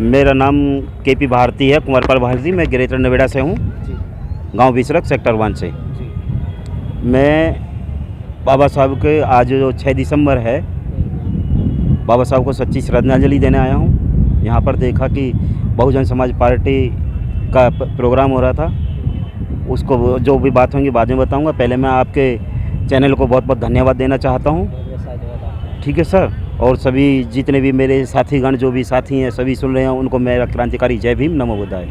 मेरा नाम केपी भारती है, कुंवरपाल भारती। मैं ग्रेटर नोएडा से हूँ, गांव बिसरक सेक्टर 1 से। मैं बाबा साहब के आज जो 6 दिसंबर है, बाबा साहब को सच्ची श्रद्धांजलि देने आया हूँ। यहाँ पर देखा कि बहुजन समाज पार्टी का प्रोग्राम हो रहा था। उसको जो भी बात होंगी बाद में बताऊँगा। पहले मैं आपके चैनल को बहुत बहुत धन्यवाद देना चाहता हूँ। ठीक है सर। और सभी जितने भी मेरे साथीगण जो भी साथी हैं सभी सुन रहे हैं, उनको मेरा क्रांतिकारी जय भीम, नमो बुद्धाय।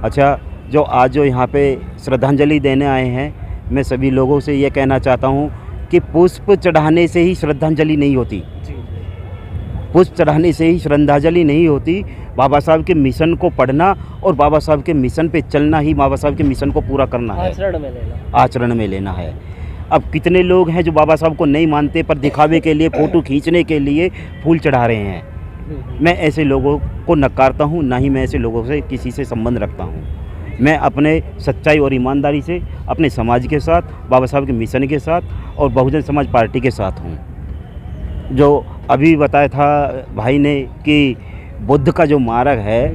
अच्छा, जो आज जो यहाँ पे श्रद्धांजलि देने आए हैं, मैं सभी लोगों से ये कहना चाहता हूँ कि पुष्प चढ़ाने से ही श्रद्धांजलि नहीं होती। पुष्प चढ़ाने से ही श्रद्धांजलि नहीं होती। बाबा साहब के मिशन को पढ़ना और बाबा साहब के मिशन पे चलना ही बाबा साहब के मिशन को पूरा करना है, आचरण में लेना है। अब कितने लोग हैं जो बाबा साहब को नहीं मानते, पर दिखावे के लिए, फ़ोटो खींचने के लिए फूल चढ़ा रहे हैं। मैं ऐसे लोगों को नकारता हूँ, ना ही मैं ऐसे लोगों से किसी से संबंध रखता हूँ। मैं अपने सच्चाई और ईमानदारी से अपने समाज के साथ, बाबा साहब के मिशन के साथ और बहुजन समाज पार्टी के साथ हूँ। जो अभी बताया था भाई ने कि बुद्ध का जो मार्ग है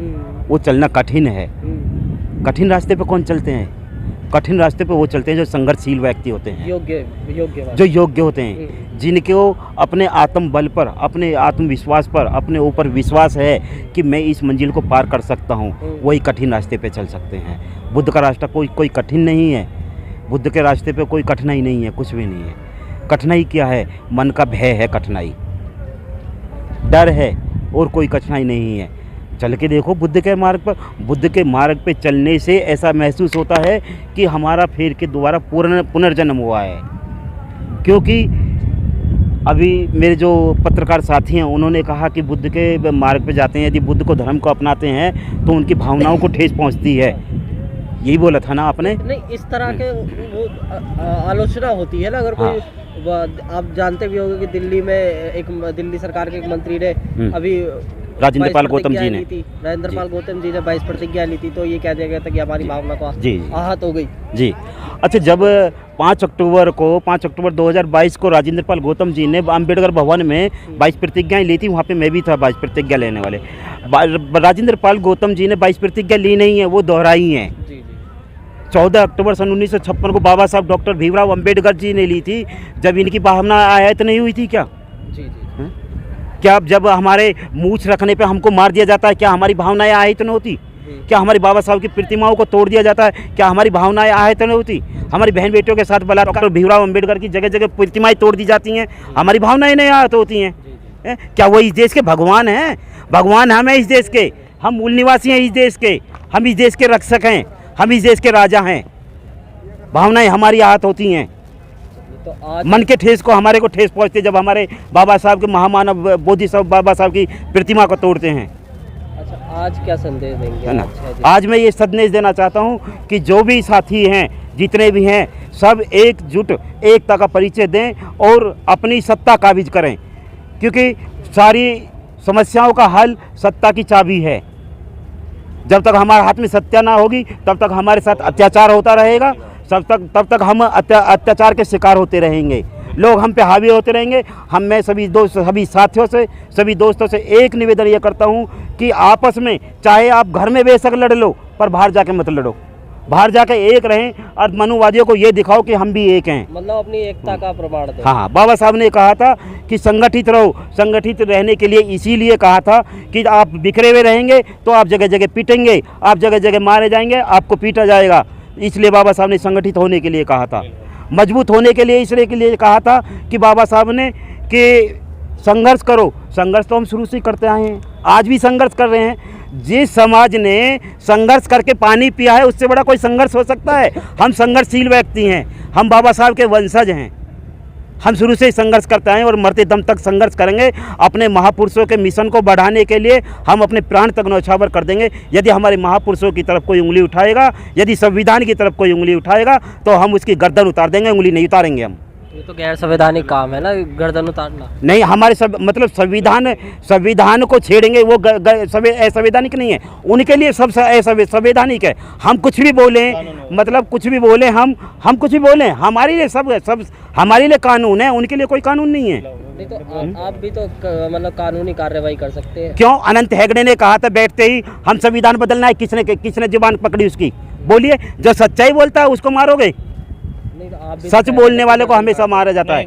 वो चलना कठिन है। कठिन रास्ते पे कौन चलते हैं? कठिन रास्ते पे वो चलते हैं जो संघर्षशील व्यक्ति होते हैं, जो योग्य होते हैं, जिनको अपने आत्म बल पर, अपने आत्मविश्वास पर, अपने ऊपर विश्वास है कि मैं इस मंजिल को पार कर सकता हूँ, वही कठिन रास्ते पे चल सकते हैं। बुद्ध का रास्ता कोई कठिन नहीं है। बुद्ध के रास्ते पे कोई कठिनाई नहीं है, कुछ भी नहीं है। कठिनाई क्या है? मन का भय है, कठिनाई डर है, और कोई कठिनाई नहीं है। चल के देखो बुद्ध के मार्ग पे चलने से ऐसा महसूस होता है कि हमारा फिर के दोबारा पुनर्जन्म हुआ है। क्योंकि अभी मेरे जो पत्रकार साथी हैं उन्होंने कहा कि बुद्ध के मार्ग पे जाते हैं, यदि बुद्ध को धर्म को अपनाते हैं तो उनकी भावनाओं को ठेस पहुंचती है। यही बोला था ना आपने? नहीं, इस तरह के वो आलोचना होती है ना। अगर कोई आप जानते भी होंगे कि दिल्ली सरकार के एक मंत्री ने अभी राजेंद्र पाल गौतम जी ने 22 प्रतिज्ञा ली थी, तो ये कह दिया गया था कि हमारी भावना को आहत हो गई। जी अच्छा, जब 5 अक्टूबर 2022 को राजेंद्र पाल गौतम जी ने अम्बेडकर भवन में 22 प्रतिज्ञाएं ली थी, वहाँ पे मैं भी था 22 प्रतिज्ञा लेने वाले। राजेंद्र पाल गौतम जी ने 22 प्रतिज्ञा ली नहीं है, वो दोहराई हैं। 14 अक्टूबर सन 1956 को बाबा साहब डॉक्टर भीमराव अम्बेडकर जी ने ली थी। जब इनकी भावना आयत नहीं हुई थी क्या? क्या जब हमारे मूछ रखने पे हमको मार दिया जाता है, क्या हमारी भावनाएं आहित न होती? क्या हमारी बाबा साहब की प्रतिमाओं को तोड़ दिया जाता है, क्या हमारी भावनाएं आहित न होती? हमारी बहन बेटियों के साथ बलात्कार, भीमराव अम्बेडकर की जगह जगह प्रतिमाएं तोड़ दी जाती हैं, हमारी भावनाएं नहीं आहत होती हैं? क्या वो इस देश के भगवान हैं? भगवान हम हैं इस देश के, हम मूल निवासी हैं इस देश के, हम इस देश के रक्षक हैं, हम इस देश के राजा हैं। भावनाएं हमारी आहत होती हैं, तो आज मन के ठेस को, हमारे को ठेस पहुंचते जब हमारे बाबा साहब के महामानव बोधि साहब बाबा साहब की प्रतिमा को तोड़ते हैं। अच्छा, आज क्या संदेश देंगे? है ना, आज मैं ये संदेश देना चाहता हूँ कि जो भी साथी हैं, जितने भी हैं, सब एकजुट, एकता का परिचय दें और अपनी सत्ता काबिज करें। क्योंकि सारी समस्याओं का हल सत्ता की चाबी है। जब तक हमारे हाथ में सत्ता ना होगी तब तक हमारे साथ अत्याचार होता रहेगा, तब तक हम अत्याचार के शिकार होते रहेंगे, लोग हम पे हावी होते रहेंगे। मैं सभी साथियों से, सभी दोस्तों से एक निवेदन ये करता हूँ कि आपस में चाहे आप घर में बेशक लड़ लो, पर बाहर जाके मत लड़ो। बाहर जाके एक रहें और मनुवादियों को ये दिखाओ कि हम भी एक हैं, मतलब अपनी एकता का प्रमाण दें। हाँ, बाबा साहब ने कहा था कि संगठित रहो। संगठित रहने के लिए इसीलिए कहा था कि आप बिखरे हुए रहेंगे तो आप जगह जगह पिटेंगे, आप जगह जगह मारे जाएंगे, आपको पीटा जाएगा। इसलिए बाबा साहब ने संगठित होने के लिए कहा था, मजबूत होने के लिए इसलिए के लिए कहा था कि बाबा साहब ने कि संघर्ष करो। संघर्ष तो हम शुरू से करते आए हैं, आज भी संघर्ष कर रहे हैं। जिस समाज ने संघर्ष करके पानी पिया है, उससे बड़ा कोई संघर्ष हो सकता है? हम संघर्षशील व्यक्ति हैं, हम बाबा साहब के वंशज हैं। हम शुरू से ही संघर्ष करते आए और मरते दम तक संघर्ष करेंगे। अपने महापुरुषों के मिशन को बढ़ाने के लिए हम अपने प्राण तक न्यौछावर कर देंगे। यदि हमारे महापुरुषों की तरफ कोई उंगली उठाएगा, यदि संविधान की तरफ कोई उंगली उठाएगा, तो हम उसकी गर्दन उतार देंगे, उंगली नहीं उतारेंगे हम। ये तो गैर संवैधानिक काम है ना, गर्दन उतारना। नहीं, हमारे सब मतलब संविधान को छेड़ेंगे वो असंवैधानिक नहीं है, उनके लिए सब संवैधानिक है। हम कुछ भी बोलें, मतलब कुछ भी बोलें, हम कुछ भी बोलें, हमारे लिए सब हमारे लिए कानून है, उनके लिए कोई कानून नहीं है। नहीं तो आप भी तो मतलब कानूनी कार्रवाई कर सकते हैं। क्यों? अनंत हेगड़े ने कहा था बैठते ही हम संविधान बदलना है, किसने जुबान पकड़ी उसकी? बोलिए, जो सच्चाई बोलता है उसको मारोगे? नहीं तो आप भी सच बोलने वाले को हमेशा मारा जाता है।